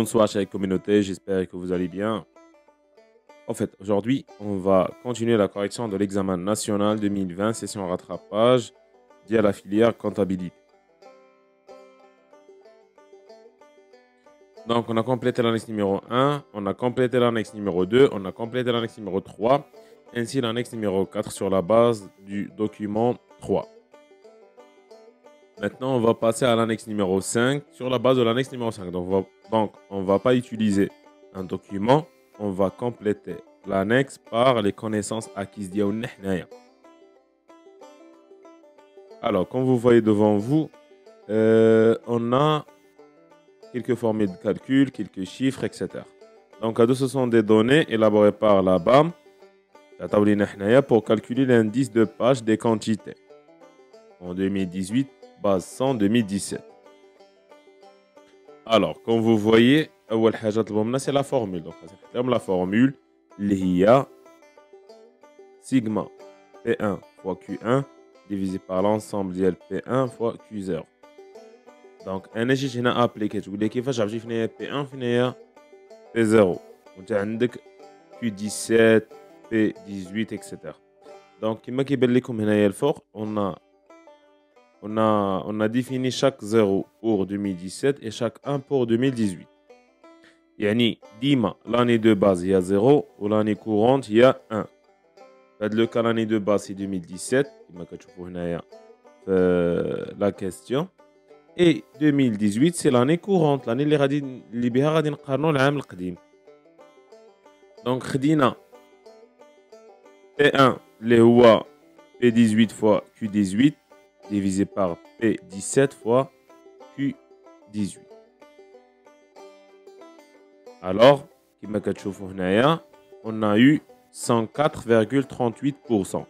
Bonsoir chère communauté, j'espère que vous allez bien. En fait, aujourd'hui, on va continuer la correction de l'examen national 2020, session rattrapage, via la filière comptabilité. Donc, on a complété l'annexe numéro 1, on a complété l'annexe numéro 2, on a complété l'annexe numéro 3, ainsi l'annexe numéro 4 sur la base du document 3. Maintenant, on va passer à l'annexe numéro 5 sur la base de l'annexe numéro 5. Donc, on ne va pas utiliser un document, on va compléter l'annexe par les connaissances acquises. Alors, comme vous voyez devant vous, on a quelques formules de calcul, quelques chiffres, etc. Donc, ce sont des données élaborées par la BAM pour calculer l'indice de page des quantités en 2018, base 100 2017. Alors, comme vous voyez, c'est la formule. Donc, la formule, l'IA sigma P1 fois Q1 divisé par l'ensemble de P1 fois Q0. Donc, un échec هنا appliqué. Tu voulais qu'il fasse P1 فينا P0. وانت عندك Q17 P18 etc. Donc, كما كيبان لكم هنايا الفوق, on a défini chaque 0 pour 2017 et chaque 1 pour 2018. يعني ديما l'année de base il y a 0 ou l'année courante il y a 1. Dans le cas l'année de base c'est 2017 كما كتشوفوا هنايا في la question. Et 2018 c'est l'année courante, l'année اللي بها غادي نقارنوا العام القديم. Donc خدينا P1 اللي هو P18 fois Q18 divisé par P17 fois Q18. Alors, كما كتشوفوا هنايا, on a eu 104,38%.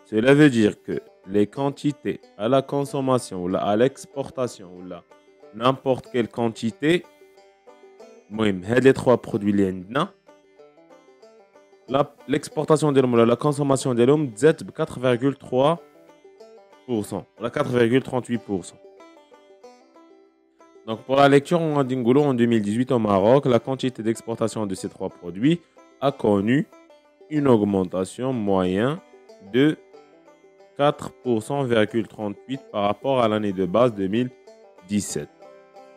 Cela veut dire que les quantités à la consommation ou à l'exportation ou n'importe quelle quantité, les trois produits اللي عندنا, l'exportation ديالهم ولا la consommation ديالهم تزاد ب 4,3%, ولا 4,38%. Donc pour la lecture, on a dit en 2018 au Maroc, la quantité d'exportation de ces trois produits a connu une augmentation moyenne de 4,38% par rapport à l'année de base 2017.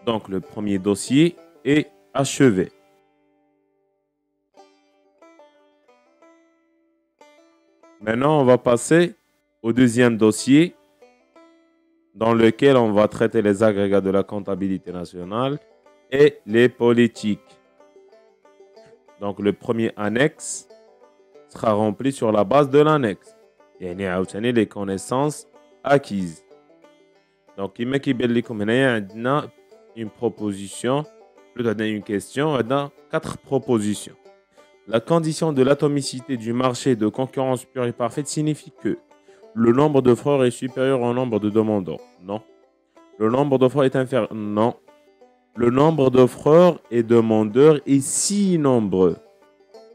Donc le premier dossier est achevé. Maintenant, on va passer au deuxième dossier dans lequel on va traiter les agrégats de la comptabilité nationale et les politiques. Donc le premier annexe sera rempli sur la base de l'annexe. يعني عاوتاني les connaissances acquises. Donc كما كيبان لكم هنايا عندنا une proposition, plutôt عندنا une question, عندنا 4 propositions. La condition de l'atomicité du marché de concurrence pure et parfaite signifie que le nombre de frères est supérieur au nombre de demandeurs. Non. Le nombre de frères est inférieur. Non. Le nombre de frères et demandeurs est si nombreux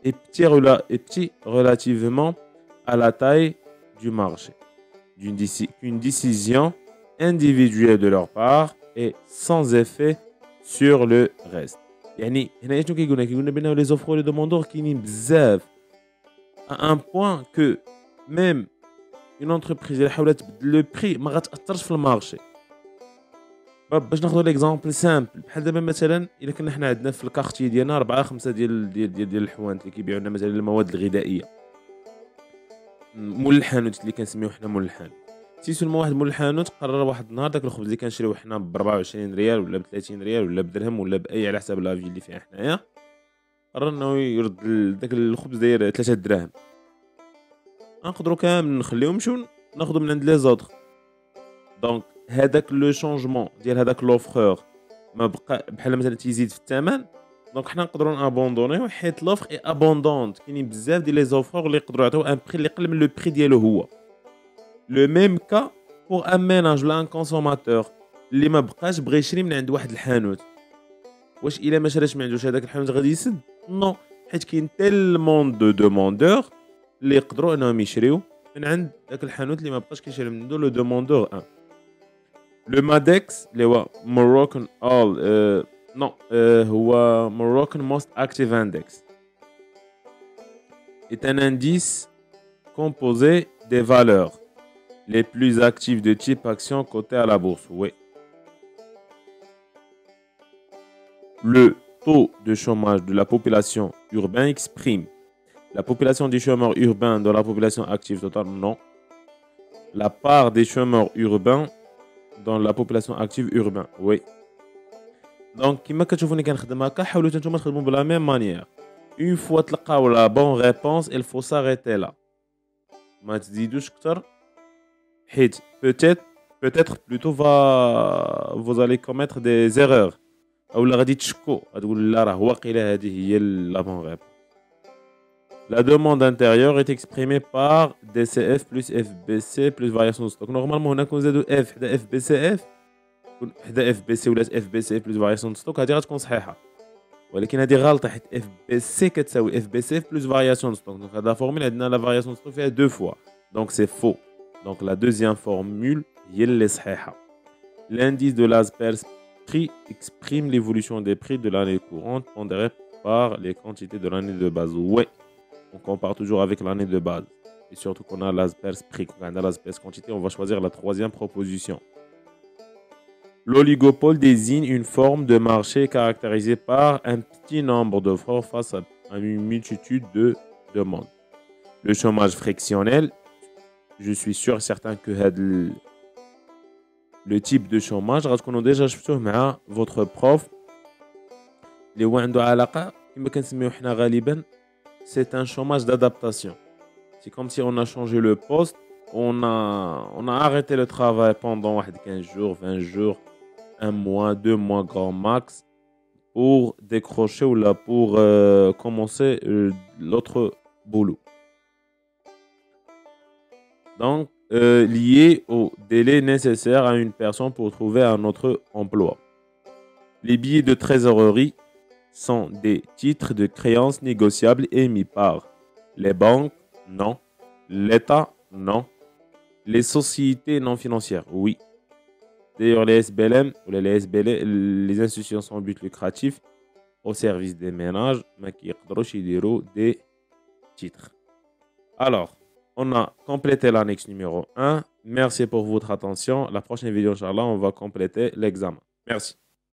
et petit relativement à la taille du marché. Une décision individuelle de leur part est sans effet sur le reste. يعني هنا شنو كيقولنا بأنه les offres et les demandeurs كاينين بزاف à un point que même une entreprise اللي حاولت تبدل لو بري ما غتاثرش في المارشي. باش ناخذ ليكزامبل سامبل, بحال دابا مثلا الا كنا حنا عندنا في الكارتي ديالنا 4 5 ديال الحوانت اللي كيبيعوا لنا مثلا المواد الغذائيه, مول الحانوت اللي كنسميوه حنا مول الحانوت. سيسولمون واحد مول الحانوت قرر واحد النهار داك الخبز اللي كنشريوه حنا ب 24 ريال ولا ب 30 ريال ولا بدرهم ولا باي على حساب لافي اللي فيها حنايا, قرر انه يرد داك الخبز داير 3 دراهم. نقدروا كامل نخليهم نمشيو ناخذوا من عند لي زوطخ. دونك هذاك لو شونجمون ديال هذاك لوفرور ما بقى بحال مثلا تيزيد في الثمن. دونك حنا نقدروا نابوندونيو حيت لوفر اي ابوندونت. كاينين بزاف ديال لي زوفرور اللي يقدروا يعطيو ان بري اللي يقل من لو بري ديالو هو. لو ميم كا بور ان ميناج ولا ان كونسوماتور اللي ما بقاش بغى يشري من عند واحد الحانوت. واش الا ما شراش من عندوش هذاك الحانوت غادي يسد؟ نو, حيت كاين تيلمون دو دوموندور اللي يقدروا انهم يشريو من عند داك الحانوت اللي ما بقاش كيشري من عنده لو دوموندور 1. Le MADEX, le Moroccan All Non, هو Moroccan Most Active Index est un indice composé des valeurs les plus actives de type action cotées à la bourse. Oui. Le taux de chômage de la population urbaine exprime la population des chômeurs urbains dans la population active totale. Non. La part des chômeurs urbains dans la population active urbaine. Oui. Donc, كما كتشوفوني كنخدم هكا حاولوا نتوما تخدموا بلا ميم مانيير. Une fois تلقاو la bonne réponse, il faut s'arrêter là. ما تزيدوش كتر حيت peut-être plutôt vous allez commettre des erreurs. اولا غادي تشكو غتقول لا راه واقيلا هذه هي la bonne réponse. La demande intérieure est exprimée par DCF plus FBC plus variation de stock. Normalement, on a qu'on زادو F حدا FBCF حدا FBC ولا FBC plus variation de stock هذه غتكون صحيحة. ولكن هذه غلطة حيت FBC كتساوي FBCF plus variation de stock. Donc هذا فورمule عندنا la variation de stock فيها deux fois. Donc c'est faux. Donc la deuxième formule هي اللي صحيحة. L'indice de l'Aspers prix exprime l'évolution des prix de l'année courante pondérée par les quantités de l'année de base. Ouais. On compare toujours avec l'année de base. Et surtout qu'on a l'Aspers prix. Quand on a l'Aspers quantité, on va choisir la troisième proposition. L'oligopole désigne une forme de marché caractérisée par un petit nombre d'offres face à une multitude de demandes. Le chômage frictionnel, je suis sûr et certain que le type de chômage, غتكونوا déjà شفتوه مع votre prof اللي هو عنده علاقة كما كنسميوه حنا غالبا c'est un chômage d'adaptation. C'est comme si on a changé le poste, on a arrêté le travail pendant 15 jours, 20 jours, un mois, 2 mois grand max pour décrocher ou là pour commencer l'autre boulot. Donc, lié au délai nécessaire à une personne pour trouver un autre emploi. Les billets de trésorerie sont des titres de créances négociables émis par les banques, non. L'État, non. Les sociétés non financières, oui. D'ailleurs, les SBLM ou les SBL, les institutions sans but lucratif au service des ménages, mais qui ont des titres. Alors, on a complété l'annexe numéro 1. Merci pour votre attention. La prochaine vidéo, Inch'Allah, on va compléter l'examen. Merci.